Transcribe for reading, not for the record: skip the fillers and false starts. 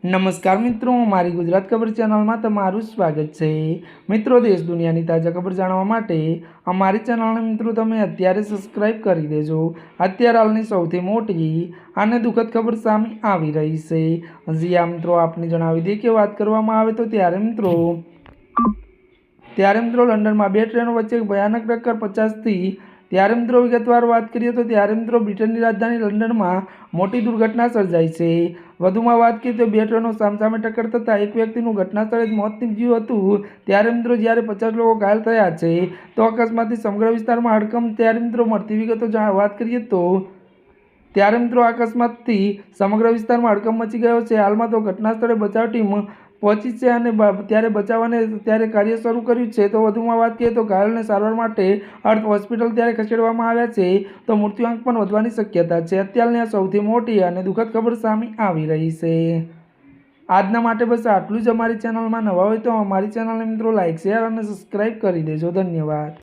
નમસ્કાર મિત્રો, મારી ગુજરાત ખબર ચેનલમાં તમારું સ્વાગત છે। મિત્રો, દેશ દુનિયાની તાજા ખબર જાણવા માટે અમારી ચેનલને મિત્રો તમે અત્યારે સબસ્ક્રાઇબ કરી દેજો। અત્યારે હાલની સૌથી મોટી અને દુઃખદ ખબર સામે આવી રહી છે। હજી આ મિત્રો આપને જણાવી દઈએ કે વાત કરવામાં આવે તો ત્યારે મિત્રો લંડનમાં બે ટ્રેનો વચ્ચે ભયાનક ટક્કર 50થી। ત્યારે મિત્રો વિગતવાર વાત કરીએ તો ત્યારે મિત્રો બ્રિટનની રાજધાની લંડનમાં મોટી દુર્ઘટના સર્જાઈ છે। વધુમાં વાત કરીએ તો બે ટ્રેનો સામસામે ટક્કર થતાં એક વ્યક્તિનું ઘટના સ્થળે જ મોત નીપજ્યું હતું। ત્યારે મિત્રો જ્યારે 50 લોકો ઘાયલ થયા છે તો અકસ્માતથી સમગ્ર વિસ્તારમાં હડકંપ। ત્યારે મિત્રો મળતી વિગતો વાત કરીએ તો ત્યારે મિત્રો અકસ્માતથી સમગ્ર વિસ્તારમાં હડકંપ મચી ગયો છે। હાલમાં તો ઘટના સ્થળે બચાવ ટીમ પહોંચી છે અને ત્યારે બચાવ અને ત્યારે કાર્ય શરૂ કર્યું છે। તો વધુમાં વાત કરીએ તો ઘાયલોને સારવાર માટે અર્થ હોસ્પિટલ ત્યારે ખસેડવામાં આવ્યા છે તો મૃત્યુઆંક પણ વધવાની શક્યતા છે। અત્યારની આ સૌથી મોટી અને દુઃખદ ખબર સામે આવી રહી છે। આજના માટે બસ આટલું જ। અમારી ચેનલમાં નવા હોય તો અમારી ચેનલને મિત્રો લાઇક, શેર અને સબસ્ક્રાઇબ કરી દેજો। ધન્યવાદ।